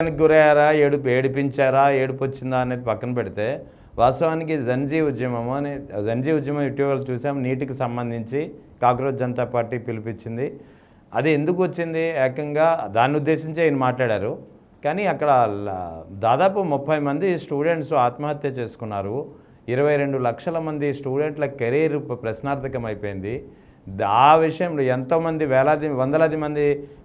గురయ్యారా, ఏడిపించారా, ఏడుపు వచ్చిందా అనేది పక్కన పెడితే వాస్తవానికి జంజీ ఉద్యమం ఇటీవల చూసాం. నీటికి సంబంధించి కాక్రోచ్ జనతా పార్టీ పిలిపించింది. అది ఎందుకు వచ్చింది? ఏకంగా దాన్ని ఉద్దేశించి ఆయన మాట్లాడారు. కానీ అక్కడ దాదాపు 30 మంది స్టూడెంట్స్ ఆత్మహత్య చేసుకున్నారు. 22 లక్షల మంది స్టూడెంట్ల కెరీర్ ప్రశ్నార్థకం అయిపోయింది. ఆ విషయంలో ఎంతోమంది వందలాది మంది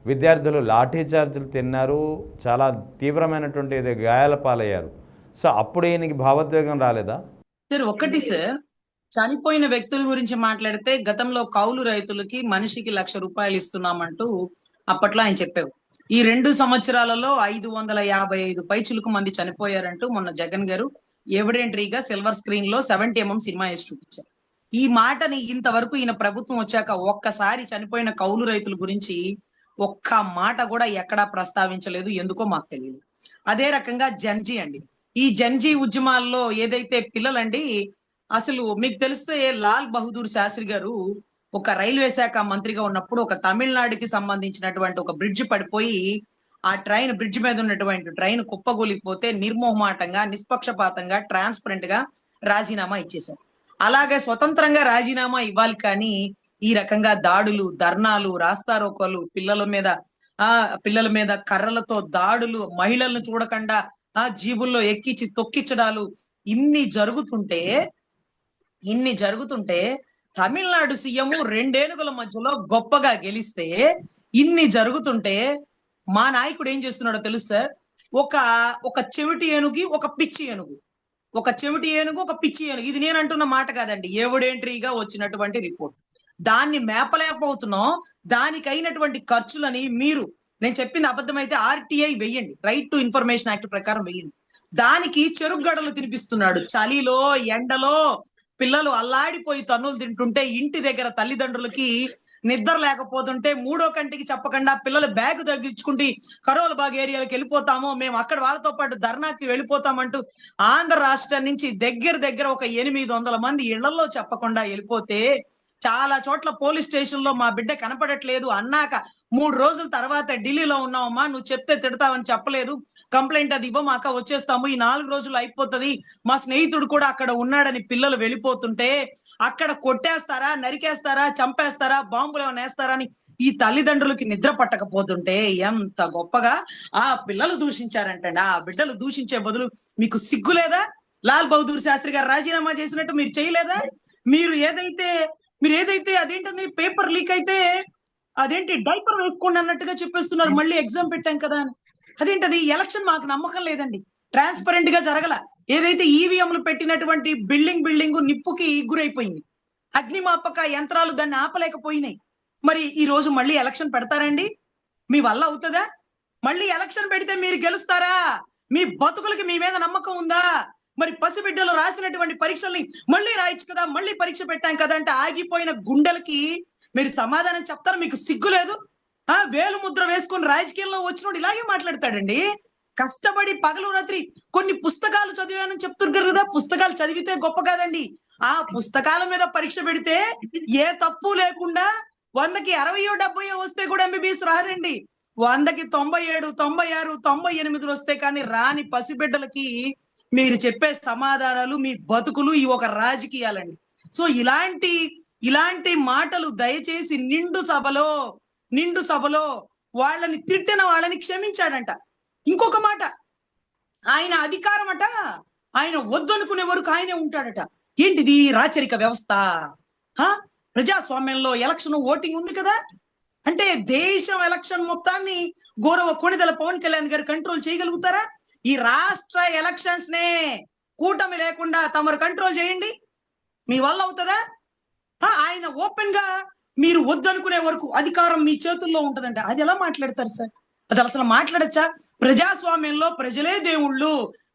విద్యార్థులు లాఠీ చార్జీలు తిన్నారు. చాలా తీవ్రమైనటువంటి గాయాల పాలయ్యారు. సో అప్పుడు ఈయనకి భావోద్వేగం రాలేదా? సార్ ఒకటి సార్, చనిపోయిన వ్యక్తుల గురించి మాట్లాడితే గతంలో కౌలు రైతులకి మనిషికి ₹1,00,000 ఇస్తున్నామంటూ అప్పట్లో ఆయన చెప్పారు. ఈ 2 సంవత్సరాలలో 555 పైచులకు మంది చనిపోయారంటూ మొన్న జగన్ గారు ఎవిడెంటరీగా సిల్వర్ స్క్రీన్ లో 70mm సినిమా వేసి చూపించారు. ఈ మాటని ఇంతవరకు ఈయన ప్రభుత్వం వచ్చాక ఒక్కసారి చనిపోయిన కౌలు రైతుల గురించి ఒక్క మాట కూడా ఎక్కడా ప్రస్తావించలేదు. ఎందుకో మాకు తెలియదు. అదే రకంగా జంజీ అండి, ఈ జంజీ ఉద్యమాల్లో ఏదైతే పిల్లలండి, అసలు మీకు తెలిస్తే లాల్ బహదూర్ శాస్త్రి గారు ఒక రైల్వే శాఖ మంత్రిగా ఉన్నప్పుడు ఒక తమిళనాడుకి సంబంధించినటువంటి ఒక బ్రిడ్జ్ పడిపోయి ఆ బ్రిడ్జ్ మీద ఉన్నటువంటి ట్రైన్ కుప్పగొలిపోతే నిర్మోహమాటంగా, నిష్పక్షపాతంగా, ట్రాన్స్పరెంట్ గా రాజీనామా ఇచ్చేశారు. అలాగే స్వతంత్రంగా రాజీనామా ఇవ్వాలి, కానీ ఈ రకంగా దాడులు, ధర్నాలు, రాస్తారోకోలు, పిల్లల మీద కర్రలతో దాడులు, మహిళలను చూడకుండా జీబుల్లో ఎక్కించి తొక్కించడాలు ఇన్ని జరుగుతుంటే తమిళనాడు సీఎం 2 ఏనుగుల మధ్యలో గొప్పగా గెలిస్తే ఇన్ని జరుగుతుంటే మా నాయకుడు ఏం చేస్తున్నాడో తెలుసా? ఒక చెవిటి ఏనుగు, ఒక పిచ్చి ఏనుగు, ఒక చెవిటి ఏనుగు, ఒక పిచ్చి ఏనుగు. ఇది నేను అంటున్న మాట కాదండి, ఎవిడెంటరీగా వచ్చినటువంటి రిపోర్ట్. దాన్ని మేపలేకపోతున్నాం. దానికి అయినటువంటి ఖర్చులని నేను చెప్పింది అబద్ధమైతే RTI వెయ్యండి, రైట్ టు ఇన్ఫర్మేషన్ యాక్ట్ ప్రకారం వెయ్యండి. దానికి చెరుగడలు తినిపిస్తున్నాడు. చలిలో, ఎండలో పిల్లలు అల్లాడిపోయి తన్నులు తింటుంటే, ఇంటి దగ్గర తల్లిదండ్రులకి నిద్ర లేకపోతుంటే, 3వ కంటికి చెప్పకుండా పిల్లలు బ్యాగ్ తగ్గించుకుంటే కరోల్ బాగ్ ఏరియాలకు వెళ్ళిపోతాము, మేము అక్కడ వాళ్ళతో పాటు ధర్నాకి వెళ్ళిపోతామంటూ ఆంధ్ర రాష్ట్రం నుంచి దగ్గర ఒక 800 మంది ఇళ్లలో చెప్పకుండా వెళ్ళిపోతే, చాలా చోట్ల పోలీస్ స్టేషన్ లో మా బిడ్డ కనపడట్లేదు అన్నాక 3 రోజుల తర్వాత ఢిల్లీలో ఉన్నావమ్మా, నువ్వు చెప్తే తిడతావని చెప్పలేదు, కంప్లైంట్ అది ఇవ్వమాక వచ్చేస్తాము, ఈ 4 రోజులు అయిపోతుంది, మా స్నేహితుడు కూడా అక్కడ ఉన్నాడని పిల్లలు వెళ్ళిపోతుంటే అక్కడ కొట్టేస్తారా, నరికేస్తారా, చంపేస్తారా, బాంబులు వేస్తారా అని ఈ తల్లిదండ్రులకి నిద్ర పట్టకపోతుంటే ఎంత గొప్పగా ఆ పిల్లలు దూషించారంటండి. ఆ బిడ్డలు దూషించే బదులు మీకు సిగ్గు లేదా? లాల్ బహదూర్ శాస్త్రి గారు రాజీనామా చేసినట్టు మీరు చేయలేదా? మీరు ఏదైతే అదేంటది పేపర్ లీక్ అయితే అదేంటి డైపర్ వేసుకోండి అన్నట్టుగా చెప్పేస్తున్నారు. మళ్ళీ ఎగ్జామ్ పెట్టాం కదా అని. అదేంటది? ఎలక్షన్ మాకు నమ్మకం లేదండి, ట్రాన్స్పరెంట్ గా జరగల. ఏదైతే ఈవీఎంలు పెట్టినటువంటి బిల్డింగ్ నిప్పుకి గురైపోయింది. అగ్నిమాపక యంత్రాలు దాన్ని ఆపలేకపోయినాయి. మరి ఈ రోజు మళ్ళీ ఎలక్షన్ పెడతారండి? మీ వల్ల అవుతుందా? మళ్ళీ ఎలక్షన్ పెడితే మీరు గెలుస్తారా? మీ బతుకులకి మీ మీద నమ్మకం ఉందా? మరి పసిబిడ్డలు రాసినటువంటి పరీక్షల్ని మళ్ళీ రాయొచ్చు కదా, మళ్ళీ పరీక్ష పెట్టాం కదా అంటే ఆగిపోయిన గుండెలకి మీరు సమాధానం చెప్తారు? మీకు సిగ్గు లేదు? వేలు ముద్ర వేసుకొని రాజకీయాల్లో వచ్చినోడు ఇలాగే మాట్లాడతాడండి. కష్టపడి పగలు రాత్రి కొన్ని పుస్తకాలు చదివానని చెప్తుంటారు కదా, పుస్తకాలు చదివితే గొప్ప కాదండి. ఆ పుస్తకాల మీద పరీక్ష పెడితే ఏ తప్పు లేకుండా 100కి 60 70 వస్తే కూడా MBBS రాదండి. 100కి 97 96 98 వస్తే కానీ రాని పసిబిడ్డలకి మీరు చెప్పే సమాధానాలు, మీ బతుకులు ఈ ఒక రాజకీయాలండి. సో ఇలాంటి మాటలు దయచేసి నిండు సభలో వాళ్ళని తిట్టిన వాళ్ళని క్షమించాడంట. ఇంకొక మాట, ఆయన అధికారం అట, ఆయన వద్దనుకునే వరకు ఆయనే ఉంటాడట. ఏంటిది? రాచరిక వ్యవస్థ. ప్రజాస్వామ్యంలో ఎలక్షన్ ఓటింగ్ ఉంది కదా, అంటే దేశం ఎలక్షన్ మొత్తాన్ని గౌరవ కొణిదెల పవన్ కళ్యాణ్ గారు కంట్రోల్ చేయగలుగుతారా? ఈ రాష్ట్ర ఎలక్షన్స్ నే కూటమి లేకుండా తమరు కంట్రోల్ చేయండి, మీ వల్ల అవుతుందా? ఆయన ఓపెన్ గా మీరు వద్దనుకునే వరకు అధికారం మీ చేతుల్లో ఉంటదంటే అది ఎలా మాట్లాడతారు సార్? అది అసలు మాట్లాడచ్చా? ప్రజాస్వామ్యంలో ప్రజలే దేవుళ్ళు,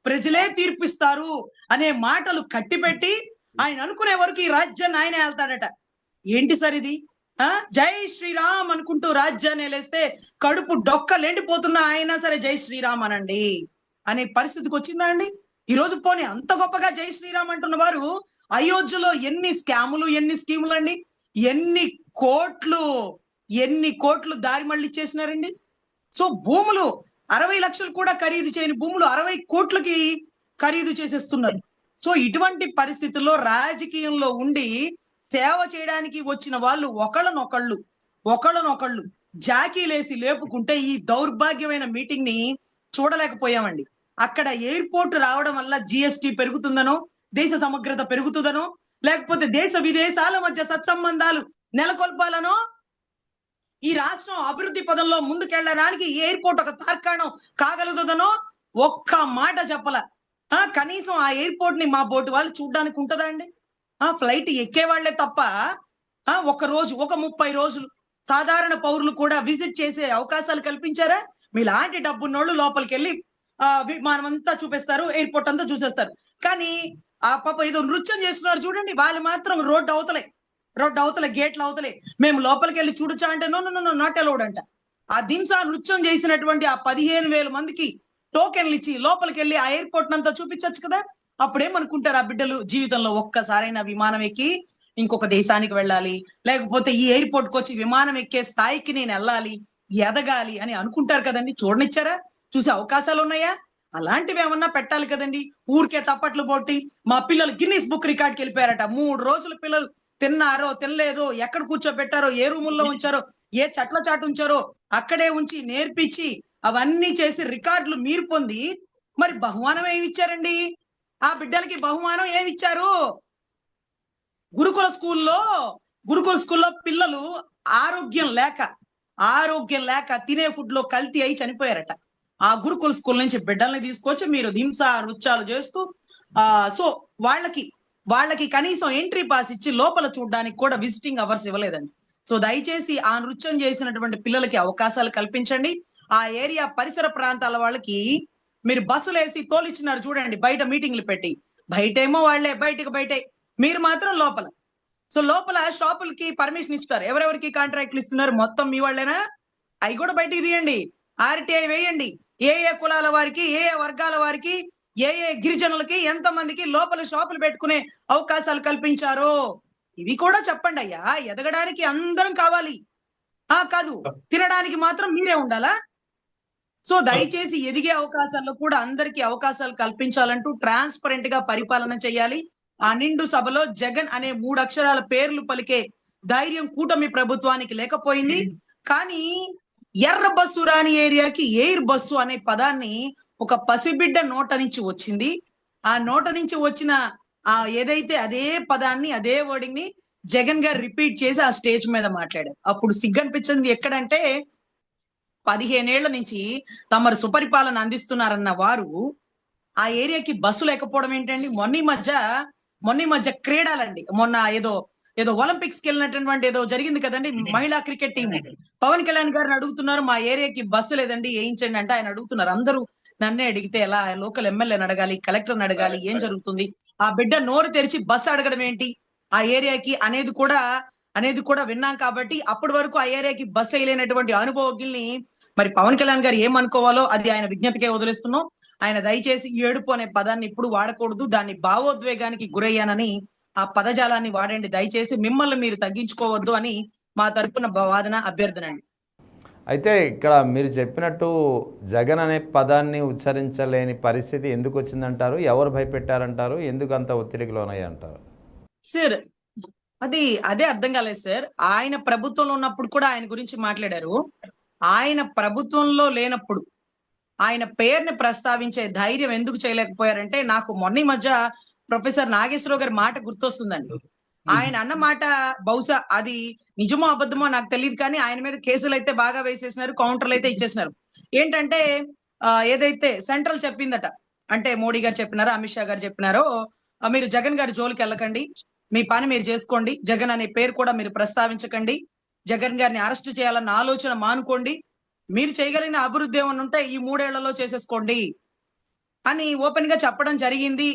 ప్రజలే తీర్పిస్తారు అనే మాటలు కట్టిపెట్టి ఆయన అనుకునే వరకు ఈ రాజ్యాన్ని ఆయనే వెళ్తాడట. ఏంటి సార్ ఇది? జై శ్రీరామ్ అనుకుంటూ రాజ్యాన్ని వేస్తే కడుపు డొక్కలేండిపోతున్నా అయినా సరే జై శ్రీరామ్ అనండి అనే పరిస్థితికి వచ్చిందా అండి ఈ రోజు? పోనీ అంత గొప్పగా జై శ్రీరామ్ అంటున్న వారు అయోధ్యలో ఎన్ని స్కాములు, ఎన్ని స్కీములు అండి, ఎన్ని కోట్లు దారి మళ్ళీ చేసినారండి. సో భూములు 60 లక్షలు కూడా ఖరీదు చేయని భూములు 60 కోట్లకి ఖరీదు చేసేస్తున్నారు. సో ఇటువంటి పరిస్థితుల్లో రాజకీయంలో ఉండి సేవ చేయడానికి వచ్చిన వాళ్ళు ఒకళ్ళనొకళ్ళు జాకీలేసి లేపుకుంటే ఈ దౌర్భాగ్యమైన మీటింగ్ ని చూడలేకపోయామండి. అక్కడ ఎయిర్పోర్ట్ రావడం వల్ల జిఎస్టి పెరుగుతుందనో, దేశ సమగ్రత పెరుగుతుందనో, లేకపోతే దేశ విదేశాల మధ్య సత్సంబంధాలు నెలకొల్పాలనో, ఈ రాష్ట్రం అభివృద్ధి పదంలో ముందుకెళ్ళడానికి ఎయిర్పోర్ట్ ఒక తార్కాణం కాగలుగుతుందనో ఒక్క మాట చెప్పల. కనీసం ఆ ఎయిర్పోర్ట్ ని మా బోటు వాళ్ళు చూడడానికి ఉంటదా అండి? ఫ్లైట్ ఎక్కే వాళ్లే తప్ప ఒక రోజు, ఒక 30 రోజులు సాధారణ పౌరులు కూడా విజిట్ చేసే అవకాశాలు కల్పించారా? మీలాంటి డబ్బున్నోళ్ళు లోపలికి వెళ్ళి విమానం అంతా చూపిస్తారు, ఎయిర్పోర్ట్ అంతా చూసేస్తారు. కానీ ఆ పాప ఏదో నృత్యం చేస్తున్నారు చూడండి, వాళ్ళు మాత్రం రోడ్డు అవతలే గేట్ల అవతలే మేము లోపలికి వెళ్ళి చూడొచ్చా అంటే no no no not allowed అంట. ఆ దింసా నృత్యం చేసినటువంటి ఆ 15,000 మందికి టోకెన్లు ఇచ్చి లోపలికి వెళ్ళి ఆ ఎయిర్పోర్ట్ అంతా చూపించచ్చు కదా. అప్పుడేమనుకుంటారు ఆ బిడ్డలు, జీవితంలో ఒక్కసారైనా విమానం ఎక్కి ఇంకొక దేశానికి వెళ్ళాలి, లేకపోతే ఈ ఎయిర్పోర్ట్ కి వచ్చి విమానం ఎక్కే స్థాయికి నేను వెళ్ళాలి, ఎదగాలి అని అనుకుంటారు కదండి. చూడనిచ్చారా? చూసే అవకాశాలు ఉన్నాయా? అలాంటివి ఏమన్నా పెట్టాలి కదండి. ఊరికే తప్పట్లు కొట్టి మా పిల్లలు గిన్నీస్ బుక్ రికార్డ్కి వెళ్ళిపోయారట. 3 రోజులు పిల్లలు తిన్నారో తినలేదో, ఎక్కడ కూర్చోబెట్టారో, ఏ రూముల్లో ఉంచారో, ఏ చెట్ల చాటు ఉంచారో అక్కడే ఉంచి నేర్పించి అవన్నీ చేసి రికార్డులు మీరు పొంది మరి బహుమానం ఏమి ఇచ్చారండి? ఆ బిడ్డలకి బహుమానం ఏమి ఇచ్చారు? గురుకుల స్కూల్లో పిల్లలు ఆరోగ్యం లేక తినే ఫుడ్ లో కల్తీ అయి చనిపోయారట. ఆ గురుకుల స్కూల్ నుంచి బిడ్డల్ని తీసుకొచ్చి మీరు హింస నృత్యాలు చేస్తూ సో వాళ్ళకి కనీసం ఎంట్రీ పాస్ ఇచ్చి లోపల చూడడానికి కూడా విజిటింగ్ అవర్స్ ఇవ్వలేదండి. సో దయచేసి ఆ నృత్యం చేసినటువంటి పిల్లలకి అవకాశాలు కల్పించండి. ఆ ఏరియా పరిసర ప్రాంతాల వాళ్ళకి మీరు బస్సులు వేసి తోలిచ్చినారు చూడండి, బయట మీటింగ్లు పెట్టి. బయటేమో వాళ్ళే బయటే, మీరు మాత్రం లోపల. సో లోపల షాపులకి పర్మిషన్ ఇస్తారు. ఎవరెవరికి కాంట్రాక్ట్లు ఇస్తున్నారు? మొత్తం మీ వాళ్ళేనా? అవి కూడా బయటికి తీయండి. ఆర్టీఐ వేయండి. ఏ కులాల వారికి, ఏ వర్గాల వారికి, ఏ గిరిజనులకి, ఎంత మందికి లోపల షాపులు పెట్టుకునే అవకాశాలు కల్పించారో ఇవి కూడా చెప్పండి అయ్యా. ఎదగడానికి అందరం కావాలి, కాదు తినడానికి మాత్రం మీరే ఉండాలా? సో దయచేసి ఎదిగే అవకాశాల్లో కూడా అందరికీ అవకాశాలు కల్పించాలంటూ ట్రాన్స్పరెంట్ గా పరిపాలన చేయాలి. ఆ నిండు సభలో జగన్ అనే 3 అక్షరాల పేర్లు పలికే ధైర్యం కూటమి ప్రభుత్వానికి లేకపోయింది. కానీ ఎర్ర బస్సు రాని ఏరియాకి ఎయిర్ బస్సు అనే పదాన్ని ఒక పసిబిడ్డ నోట నుంచి వచ్చింది. ఆ నోట నుంచి వచ్చిన ఏదైతే అదే పదాన్ని, అదే వర్డింగ్ ని జగన్ గారు రిపీట్ చేసి ఆ స్టేజ్ మీద మాట్లాడారు. అప్పుడు సిగ్గనిపించింది ఎక్కడంటే, 15 ఏళ్ల నుంచి తమరు సుపరిపాలన అందిస్తున్నారన్న వారు ఆ ఏరియాకి బస్సు లేకపోవడం ఏంటండి? మొన్న మధ్య క్రీడలండి, మొన్న ఏదో ఒలింపిక్స్ కి వెళ్ళినటువంటి ఏదో జరిగింది కదండి, మహిళా క్రికెట్ టీం. పవన్ కళ్యాణ్ గారిని అడుగుతున్నారు, మా ఏరియాకి బస్సు లేదండి వేయించండి అంటే ఆయన అడుగుతున్నారు. అందరూ నన్నే అడిగితే ఎలా? లోకల్ ఎమ్మెల్యేని అడగాలి, కలెక్టర్ని అడగాలి, ఏం జరుగుతుంది? ఆ బిడ్డ నోరు తెరిచి బస్సు అడగడం ఏంటి ఆ ఏరియాకి అనేది కూడా విన్నాం. కాబట్టి అప్పటి వరకు ఆ ఏరియాకి బస్సు వేయలేనటువంటి అనుభవజ్ఞుల్ని మరి పవన్ కళ్యాణ్ గారు ఏమనుకోవాలో అది ఆయన విజ్ఞతకే వదిలేస్తున్నాం. ఆయన దయచేసి ఏడుపు అనే పదాన్ని ఇప్పుడు వాడకూడదు. దాన్ని భావోద్వేగానికి గురయ్యానని ఆ పదజాలాన్ని వాడండి. దయచేసి మిమ్మల్ని మీరు తగ్గించుకోవద్దు అని మా తరపున వాదన, అభ్యర్థన అండి. అయితే ఇక్కడ మీరు చెప్పినట్టు జగన్ అనే పదాన్ని ఉచ్చరించలేని పరిస్థితి ఎందుకు వచ్చిందంటారు? ఎవరు భయపెట్టారంటారు? ఎందుకు అంత ఒత్తిడికి లోనయ్యంటారు? సార్ అదే అర్థం కాలేదు సార్. ఆయన ప్రభుత్వంలో ఉన్నప్పుడు కూడా ఆయన గురించి మాట్లాడారు. ఆయన ప్రభుత్వంలో లేనప్పుడు ఆయన పేరుని ప్రస్తావించే ధైర్యం ఎందుకు చేయలేకపోయారంటే, నాకు మొన్న మధ్య ప్రొఫెసర్ నాగేశ్వరరావు గారి మాట గుర్తొస్తుందండి. ఆయన అన్న మాట బహుశా అది నిజమో అబద్ధమో నాకు తెలియదు, కానీ ఆయన మీద కేసులు అయితే బాగా వేసేసినారు, కౌంటర్లు అయితే ఇచ్చేసినారు. ఏంటంటే ఏదైతే సెంట్రల్ చెప్పిందట, అంటే మోడీ గారు చెప్పినారో, అమిత్ షా గారు చెప్పినారో, మీరు జగన్ గారి జోలికి వెళ్ళకండి, మీ పని మీరు చేసుకోండి, జగన్ అనే పేరు కూడా మీరు ప్రస్తావించకండి, జగన్ గారిని అరెస్ట్ చేయాలన్న ఆలోచన మానుకోండి, మీరు చేయగలిగిన అభివృద్ధి ఏమన్నా ఉంటే ఈ 3 ఏళ్లలో చేసేసుకోండి అని ఓపెన్ గా చెప్పడం జరిగింది.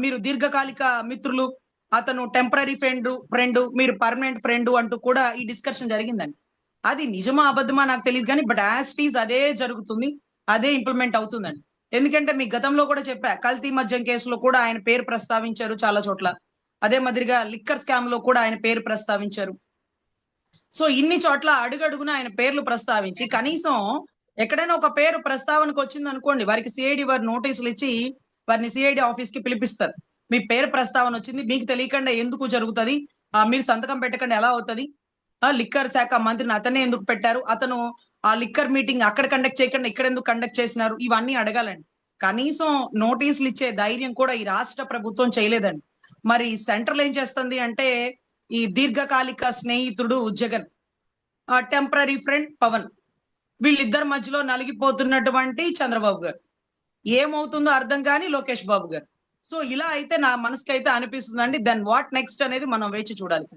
మీరు దీర్ఘకాలిక మిత్రులు, అతను టెంపరీ ఫ్రెండ్, మీరు పర్మనెంట్ ఫ్రెండ్ అంటూ కూడా ఈ డిస్కషన్ జరిగిందండి. అది నిజమా అబద్ధమా నాకు తెలియదు, కానీ బట్ యాజ్ ఇట్ ఈజ్ అదే జరుగుతుంది, అదే ఇంప్లిమెంట్ అవుతుందండి. ఎందుకంటే మీ గతంలో కూడా చెప్పా, కల్తీ మద్యం కేసులో కూడా ఆయన పేరు ప్రస్తావించారు చాలా చోట్ల. అదే మాదిరిగా లిక్కర్ స్కామ్ లో కూడా ఆయన పేరు ప్రస్తావించారు. సో ఇన్ని చోట్ల అడుగడుగున ఆయన పేర్లు ప్రస్తావించి కనీసం ఎక్కడైనా ఒక పేరు ప్రస్తావనకు వచ్చింది అనుకోండి, వారికి సిఐడి వారి నోటీసులు ఇచ్చి వారిని సిఐడి ఆఫీస్ కి పిలిపిస్తారు. మీ పేరు ప్రస్తావన వచ్చింది, మీకు తెలియకుండా ఎందుకు జరుగుతుంది, మీరు సంతకం పెట్టకుండా ఎలా అవుతుంది, లిక్కర్ శాఖ మంత్రిని అతనే ఎందుకు పెట్టారు, అతను ఆ లిక్కర్ మీటింగ్ అక్కడ కండక్ట్ చేయకుండా ఇక్కడ ఎందుకు కండక్ట్ చేసినారు, ఇవన్నీ అడగాలండి. కనీసం నోటీసులు ఇచ్చే ధైర్యం కూడా ఈ రాష్ట్ర ప్రభుత్వం చేయలేదండి. మరి సెంట్రల్ ఏం చేస్తుంది అంటే, ఈ దీర్ఘకాలిక స్నేహితుడు జగన్, టెంపరీ ఫ్రెండ్ పవన్, వీళ్ళిద్దరి మధ్యలో నలిగిపోతున్నటువంటి చంద్రబాబు గారు, ఏమవుతుందో అర్థం కాని లోకేష్ బాబు గారు. సో ఇలా అయితే నా మనసుకైతే అనిపిస్తుందండి. దెన్ వాట్ నెక్స్ట్ అనేది మనం వేచి చూడాలి.